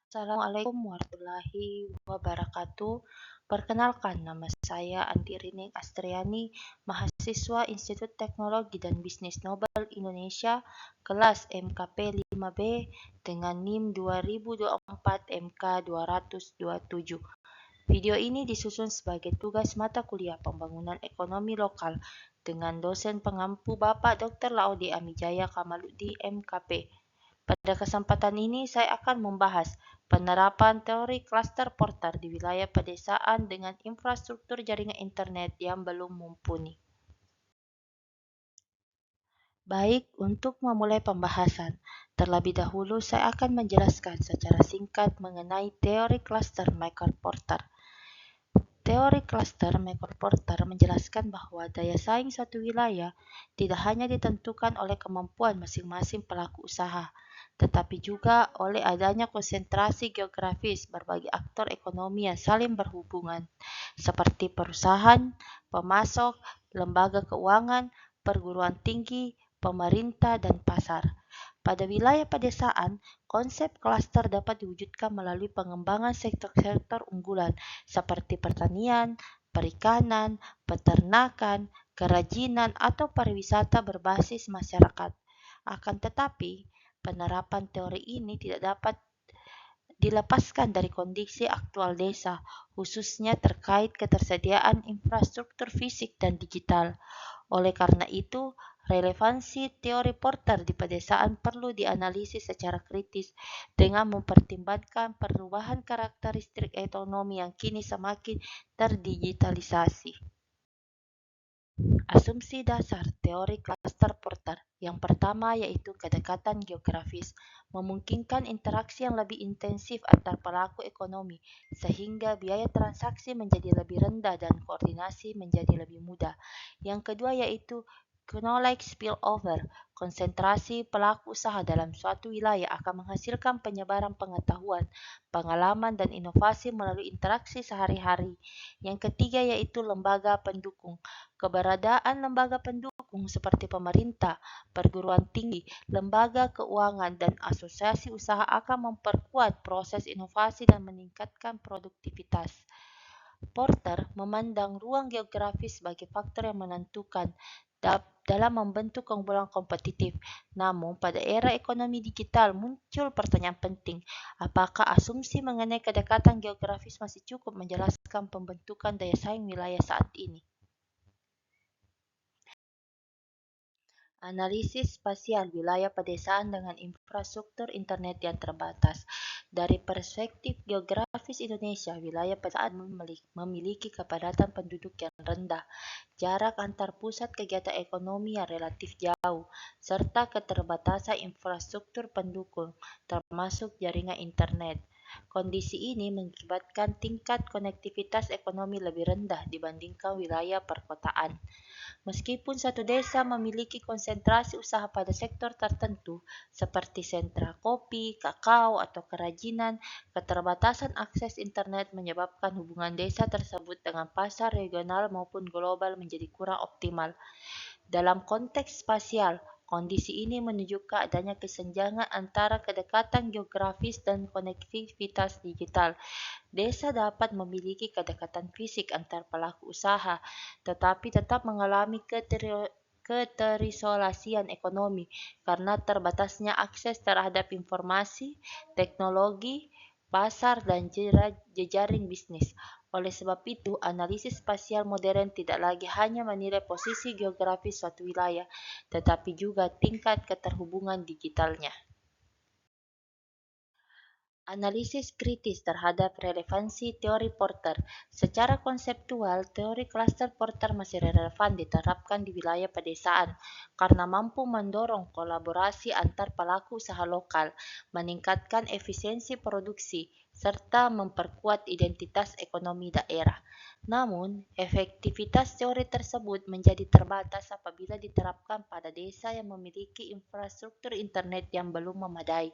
Assalamualaikum warahmatullahi wabarakatuh. Perkenalkan, nama saya Anti Rining Astriani, mahasiswa Institut Teknologi dan Bisnis Nobel Indonesia, kelas MKP 5B dengan NIM 2024 MK 227. Video ini disusun sebagai tugas mata kuliah Pembangunan Ekonomi Lokal dengan dosen pengampu Bapak Dr. Laode Amijaya Kamaludi MKP. Pada kesempatan ini saya akan membahas penerapan teori klaster Porter di wilayah pedesaan dengan infrastruktur jaringan internet yang belum mumpuni. Baik, untuk memulai pembahasan, terlebih dahulu saya akan menjelaskan secara singkat mengenai teori klaster Michael Porter. Teori klaster Michael Porter menjelaskan bahwa daya saing suatu wilayah tidak hanya ditentukan oleh kemampuan masing-masing pelaku usaha, tetapi juga oleh adanya konsentrasi geografis berbagai aktor ekonomi yang saling berhubungan, seperti perusahaan, pemasok, lembaga keuangan, perguruan tinggi, pemerintah, dan pasar. Pada wilayah pedesaan, konsep klaster dapat diwujudkan melalui pengembangan sektor-sektor unggulan seperti pertanian, perikanan, peternakan, kerajinan, atau pariwisata berbasis masyarakat. Akan tetapi, penerapan teori ini tidak dapat dilepaskan dari kondisi aktual desa, khususnya terkait ketersediaan infrastruktur fisik dan digital. Oleh karena itu, relevansi teori Porter di pedesaan perlu dianalisis secara kritis dengan mempertimbangkan perubahan karakteristik ekonomi yang kini semakin terdigitalisasi. Asumsi dasar teori klaster Porter yang pertama yaitu kedekatan geografis, memungkinkan interaksi yang lebih intensif antar pelaku ekonomi sehingga biaya transaksi menjadi lebih rendah dan koordinasi menjadi lebih mudah. Yang kedua yaitu knowledge spillover, konsentrasi pelaku usaha dalam suatu wilayah akan menghasilkan penyebaran pengetahuan, pengalaman, dan inovasi melalui interaksi sehari-hari. Yang ketiga yaitu lembaga pendukung. Keberadaan lembaga pendukung seperti pemerintah, perguruan tinggi, lembaga keuangan, dan asosiasi usaha akan memperkuat proses inovasi dan meningkatkan produktivitas. Porter memandang ruang geografis sebagai faktor yang menentukan dalam membentuk keunggulan kompetitif. Namun, pada era ekonomi digital muncul pertanyaan penting, apakah asumsi mengenai kedekatan geografis masih cukup menjelaskan pembentukan daya saing wilayah saat ini? Analisis spasial wilayah pedesaan dengan infrastruktur internet yang terbatas. Dari perspektif geografis Indonesia, wilayah pedesaan memiliki kepadatan penduduk yang rendah, jarak antar pusat kegiatan ekonomi yang relatif jauh, serta keterbatasan infrastruktur pendukung, termasuk jaringan internet. Kondisi ini mengakibatkan tingkat konektivitas ekonomi lebih rendah dibandingkan wilayah perkotaan. Meskipun satu desa memiliki konsentrasi usaha pada sektor tertentu, seperti sentra kopi, kakao, atau kerajinan, keterbatasan akses internet menyebabkan hubungan desa tersebut dengan pasar regional maupun global menjadi kurang optimal. Dalam konteks spasial, kondisi ini menunjukkan adanya kesenjangan antara kedekatan geografis dan konektivitas digital. Desa dapat memiliki kedekatan fisik antar pelaku usaha, tetapi tetap mengalami keterisolasian ekonomi karena terbatasnya akses terhadap informasi, teknologi, pasar, dan jejaring bisnis. Oleh sebab itu, analisis spasial modern tidak lagi hanya menilai posisi geografis suatu wilayah, tetapi juga tingkat keterhubungan digitalnya. Analisis kritis terhadap relevansi teori Porter. Secara konseptual, teori klaster Porter masih relevan diterapkan di wilayah pedesaan karena mampu mendorong kolaborasi antar pelaku usaha lokal, meningkatkan efisiensi produksi, serta memperkuat identitas ekonomi daerah. Namun, efektivitas teori tersebut menjadi terbatas apabila diterapkan pada desa yang memiliki infrastruktur internet yang belum memadai.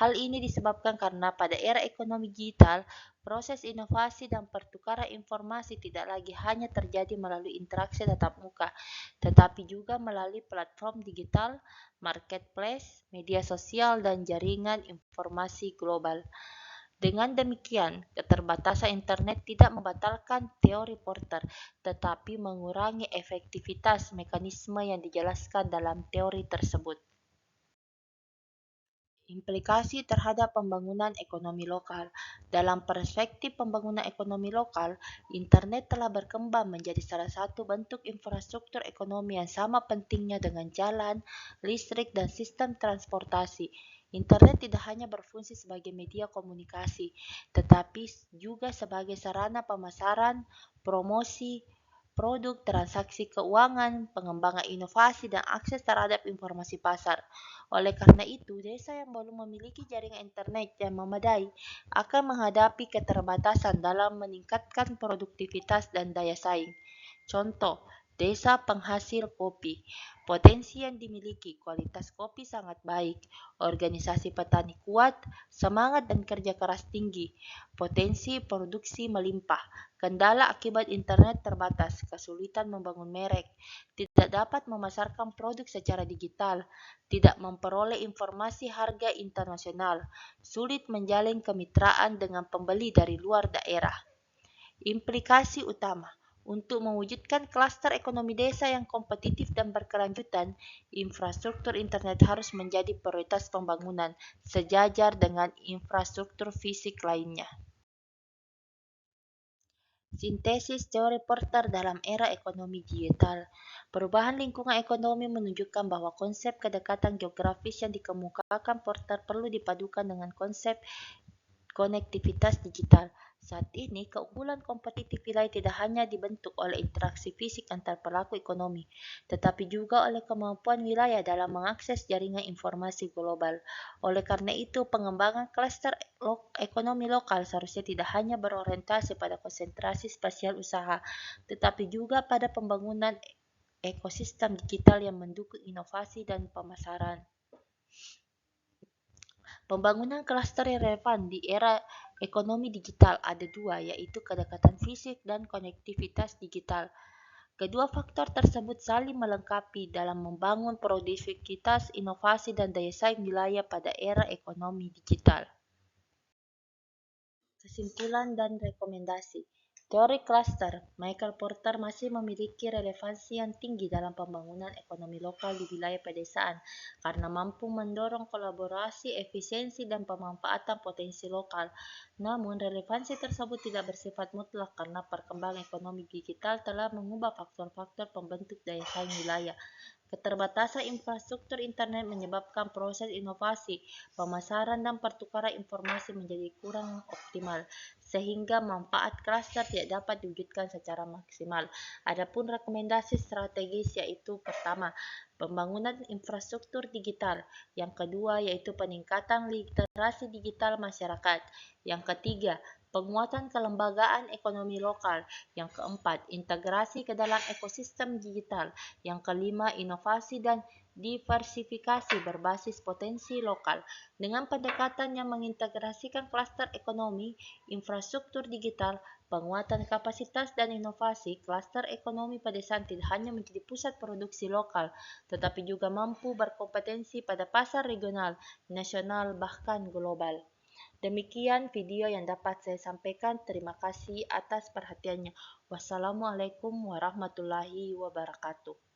Hal ini disebabkan karena pada era ekonomi digital, proses inovasi dan pertukaran informasi tidak lagi hanya terjadi melalui interaksi tatap muka, tetapi juga melalui platform digital, marketplace, media sosial, dan jaringan informasi global. Dengan demikian, keterbatasan internet tidak membatalkan teori Porter, tetapi mengurangi efektivitas mekanisme yang dijelaskan dalam teori tersebut. Implikasi terhadap pembangunan ekonomi lokal. Dalam perspektif pembangunan ekonomi lokal, internet telah berkembang menjadi salah satu bentuk infrastruktur ekonomi yang sama pentingnya dengan jalan, listrik, dan sistem transportasi. Internet tidak hanya berfungsi sebagai media komunikasi, tetapi juga sebagai sarana pemasaran, promosi, produk, transaksi keuangan, pengembangan inovasi, dan akses terhadap informasi pasar. Oleh karena itu, desa yang belum memiliki jaringan internet yang memadai akan menghadapi keterbatasan dalam meningkatkan produktivitas dan daya saing. Contoh, desa penghasil kopi. Potensi yang dimiliki, kualitas kopi sangat baik, organisasi petani kuat, semangat dan kerja keras tinggi, potensi produksi melimpah. Kendala akibat internet terbatas, kesulitan membangun merek, tidak dapat memasarkan produk secara digital, tidak memperoleh informasi harga internasional, sulit menjalin kemitraan dengan pembeli dari luar daerah. Implikasi utama untuk mewujudkan klaster ekonomi desa yang kompetitif dan berkelanjutan, infrastruktur internet harus menjadi prioritas pembangunan sejajar dengan infrastruktur fisik lainnya. Sintesis teori Porter dalam era ekonomi digital. Perubahan lingkungan ekonomi menunjukkan bahwa konsep kedekatan geografis yang dikemukakan Porter perlu dipadukan dengan konsep konektivitas digital. Saat ini, keunggulan kompetitif wilayah tidak hanya dibentuk oleh interaksi fisik antar pelaku ekonomi, tetapi juga oleh kemampuan wilayah dalam mengakses jaringan informasi global. Oleh karena itu, pengembangan klaster ekonomi lokal seharusnya tidak hanya berorientasi pada konsentrasi spasial usaha, tetapi juga pada pembangunan ekosistem digital yang mendukung inovasi dan pemasaran. Pembangunan klaster yang relevan di era ekonomi digital ada dua, yaitu kedekatan fisik dan konektivitas digital. Kedua faktor tersebut saling melengkapi dalam membangun produktivitas, inovasi, dan daya saing wilayah pada era ekonomi digital. Kesimpulan dan rekomendasi. Teori klaster Michael Porter masih memiliki relevansi yang tinggi dalam pembangunan ekonomi lokal di wilayah pedesaan karena mampu mendorong kolaborasi, efisiensi, dan pemanfaatan potensi lokal. Namun, relevansi tersebut tidak bersifat mutlak karena perkembangan ekonomi digital telah mengubah faktor-faktor pembentuk daya saing wilayah. Keterbatasan infrastruktur internet menyebabkan proses inovasi, pemasaran, dan pertukaran informasi menjadi kurang optimal, sehingga manfaat klaster tidak dapat diwujudkan secara maksimal. Adapun rekomendasi strategis yaitu pertama, pembangunan infrastruktur digital, yang kedua yaitu peningkatan literasi digital masyarakat, yang ketiga penguatan kelembagaan ekonomi lokal, yang keempat integrasi ke dalam ekosistem digital, yang kelima inovasi dan diversifikasi berbasis potensi lokal. Dengan pendekatan yang mengintegrasikan klaster ekonomi, infrastruktur digital, penguatan kapasitas dan inovasi, klaster ekonomi pedesaan tidak hanya menjadi pusat produksi lokal, tetapi juga mampu berkompetensi pada pasar regional, nasional, bahkan global. Demikian video yang dapat saya sampaikan. Terima kasih atas perhatiannya. Wassalamualaikum warahmatullahi wabarakatuh.